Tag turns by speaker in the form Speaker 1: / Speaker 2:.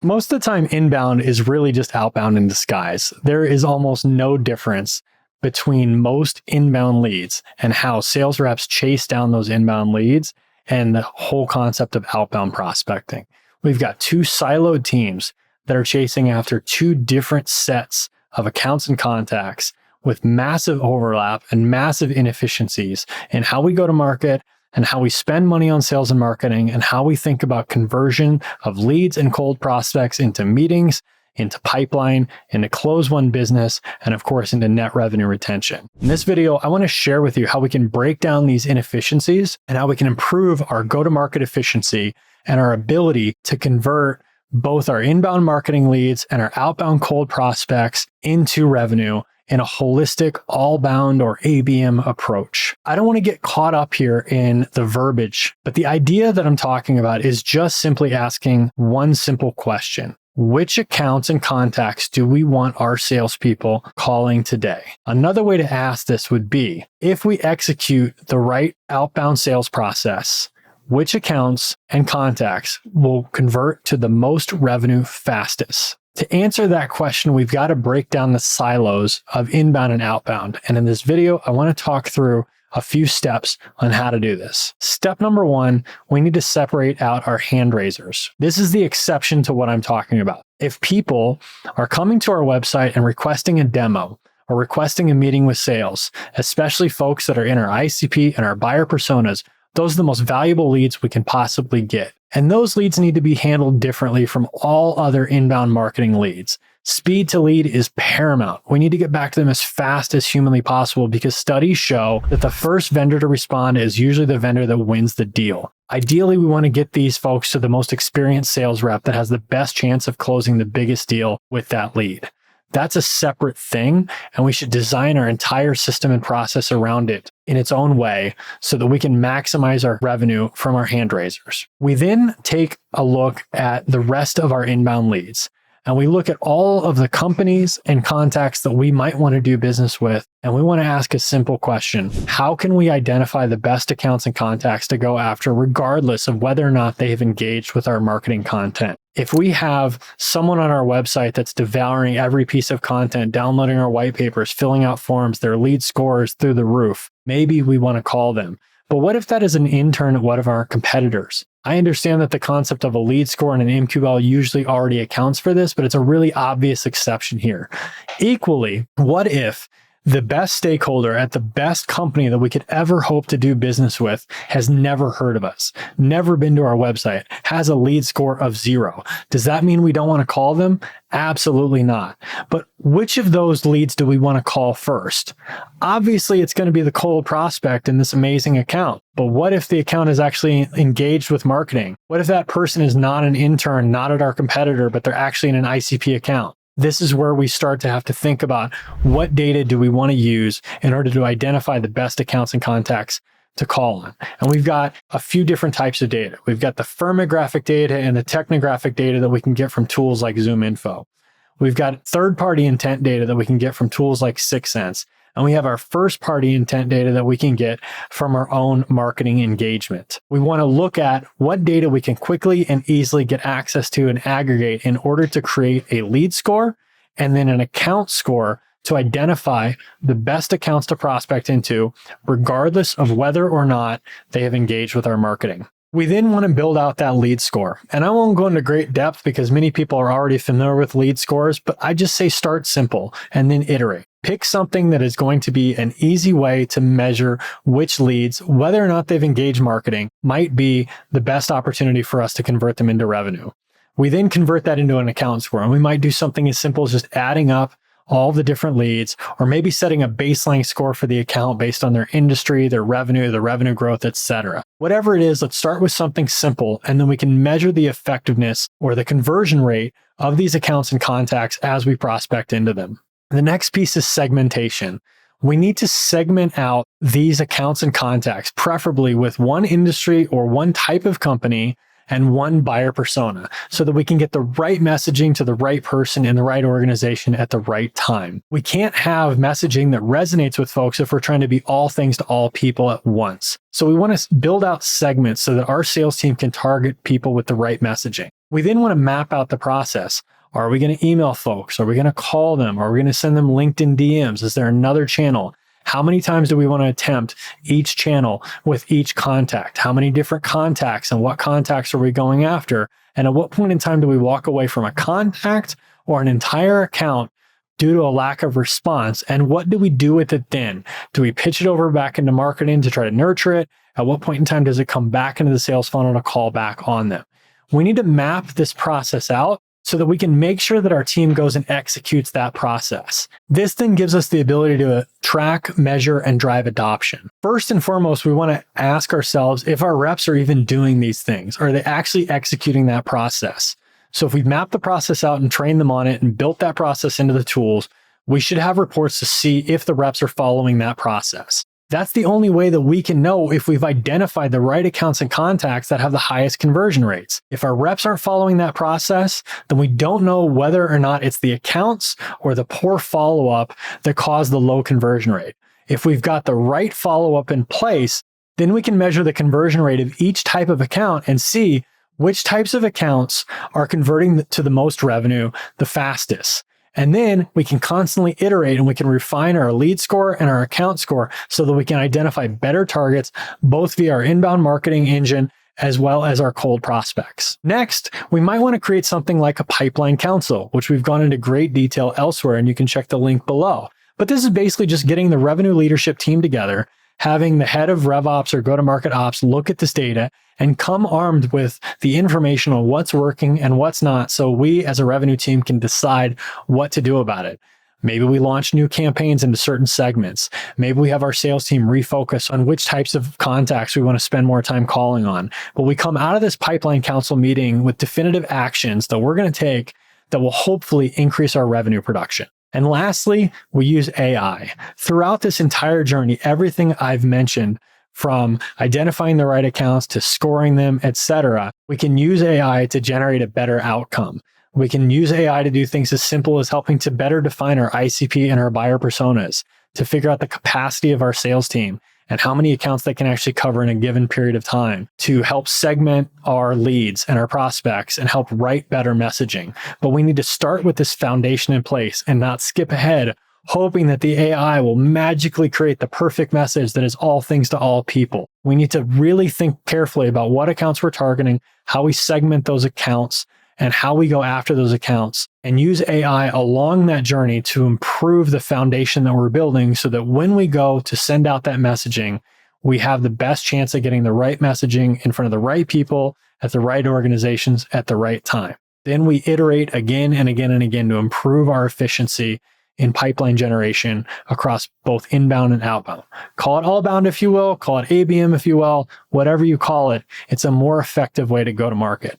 Speaker 1: Most of the time, inbound is really just outbound in disguise. There is almost no difference between most inbound leads and how sales reps chase down those inbound leads and the whole concept of outbound prospecting. We've got two siloed teams that are chasing after two different sets of accounts and contacts with massive overlap and massive inefficiencies in how we go to market and how we spend money on sales and marketing and how we think about conversion of leads and cold prospects into meetings, into pipeline, into close won business, and of course, into net revenue retention. In this video, I want to share with you how we can break down these inefficiencies and how we can improve our go-to-market efficiency and our ability to convert both our inbound marketing leads and our outbound cold prospects into revenue in a holistic Allbound or ABM approach. I don't want to get caught up here in the verbiage, but the idea that I'm talking about is just simply asking one simple question. Which accounts and contacts do we want our salespeople calling today? Another way to ask this would be, if we execute the right outbound sales process, which accounts and contacts will convert to the most revenue fastest? To answer that question, we've got to break down the silos of inbound and outbound. And in this video, I want to talk through a few steps on how to do this. Step number one, we need to separate out our hand raisers. This is the exception to what I'm talking about. If people are coming to our website and requesting a demo or requesting a meeting with sales, especially folks that are in our ICP and our buyer personas, those are the most valuable leads we can possibly get. And those leads need to be handled differently from all other inbound marketing leads. Speed to lead is paramount. We need to get back to them as fast as humanly possible because studies show that the first vendor to respond is usually the vendor that wins the deal. Ideally, we want to get these folks to the most experienced sales rep that has the best chance of closing the biggest deal with that lead. That's a separate thing, and we should design our entire system and process around it in its own way so that we can maximize our revenue from our hand raisers. We then take a look at the rest of our inbound leads, and we look at all of the companies and contacts that we might want to do business with, and we want to ask a simple question. How can we identify the best accounts and contacts to go after regardless of whether or not they have engaged with our marketing content? If we have someone on our website that's devouring every piece of content, downloading our white papers, filling out forms, their lead score is through the roof, maybe we want to call them. But what if that is an intern at one of our competitors? I understand that the concept of a lead score and an MQL usually already accounts for this, but it's a really obvious exception here. Equally, what if the best stakeholder at the best company that we could ever hope to do business with has never heard of us, never been to our website, has a lead score of 0? Does that mean we don't want to call them? Absolutely not. But which of those leads do we want to call first? Obviously, it's going to be the cold prospect in this amazing account. But what if the account is actually engaged with marketing? What if that person is not an intern, not at our competitor, but they're actually in an ICP account? This is where we start to have to think about what data do we want to use in order to identify the best accounts and contacts to call on. And we've got a few different types of data. We've got the firmographic data and the technographic data that we can get from tools like ZoomInfo. We've got third-party intent data that we can get from tools like 6sense. And we have our first-party intent data that we can get from our own marketing engagement. We want to look at what data we can quickly and easily get access to and aggregate in order to create a lead score and then an account score to identify the best accounts to prospect into, regardless of whether or not they have engaged with our marketing. We then want to build out that lead score. And I won't go into great depth because many people are already familiar with lead scores, but I just say start simple and then iterate. Pick something that is going to be an easy way to measure which leads, whether or not they've engaged marketing, might be the best opportunity for us to convert them into revenue. We then convert that into an account score, and we might do something as simple as just adding up all the different leads, or maybe setting a baseline score for the account based on their industry, their revenue growth, etc. Whatever it is, let's start with something simple, and then we can measure the effectiveness or the conversion rate of these accounts and contacts as we prospect into them. The next piece is segmentation. We need to segment out these accounts and contacts, preferably with one industry or one type of company and one buyer persona, so that we can get the right messaging to the right person in the right organization at the right time. We can't have messaging that resonates with folks if we're trying to be all things to all people at once. So we want to build out segments so that our sales team can target people with the right messaging. We then want to map out the process. Are we going to email folks? Are we going to call them? Are we going to send them LinkedIn DMs? Is there another channel? How many times do we want to attempt each channel with each contact? How many different contacts and what contacts are we going after? And at what point in time do we walk away from a contact or an entire account due to a lack of response? And what do we do with it then? Do we pitch it over back into marketing to try to nurture it? At what point in time does it come back into the sales funnel to call back on them? We need to map this process out so that we can make sure that our team goes and executes that process. This then gives us the ability to track, measure, and drive adoption. First and foremost, we want to ask ourselves if our reps are even doing these things. Are they actually executing that process? So if we've mapped the process out and trained them on it and built that process into the tools, we should have reports to see if the reps are following that process. That's the only way that we can know if we've identified the right accounts and contacts that have the highest conversion rates. If our reps aren't following that process, then we don't know whether or not it's the accounts or the poor follow-up that caused the low conversion rate. If we've got the right follow-up in place, then we can measure the conversion rate of each type of account and see which types of accounts are converting to the most revenue the fastest. And then we can constantly iterate and we can refine our lead score and our account score so that we can identify better targets, both via our inbound marketing engine as well as our cold prospects. Next, we might want to create something like a pipeline council, which we've gone into great detail elsewhere, and you can check the link below. But this is basically just getting the revenue leadership team together, having the head of RevOps or go-to-market ops look at this data and come armed with the information on what's working and what's not, so we as a revenue team can decide what to do about it. Maybe we launch new campaigns into certain segments. Maybe we have our sales team refocus on which types of contacts we want to spend more time calling on. But we come out of this pipeline council meeting with definitive actions that we're going to take that will hopefully increase our revenue production. And lastly, we use AI. Throughout this entire journey, everything I've mentioned, from identifying the right accounts to scoring them, etc., we can use AI to generate a better outcome. We can use AI to do things as simple as helping to better define our ICP and our buyer personas, to figure out the capacity of our sales team and how many accounts they can actually cover in a given period of time, to help segment our leads and our prospects and help write better messaging. But we need to start with this foundation in place and not skip ahead, hoping that the AI will magically create the perfect message that is all things to all people. We need to really think carefully about what accounts we're targeting, how we segment those accounts, and how we go after those accounts, and use AI along that journey to improve the foundation that we're building so that when we go to send out that messaging, we have the best chance of getting the right messaging in front of the right people at the right organizations at the right time. Then we iterate again and again and again to improve our efficiency in pipeline generation across both inbound and outbound. Call it Allbound if you will, call it ABM if you will, whatever you call it, it's a more effective way to go to market.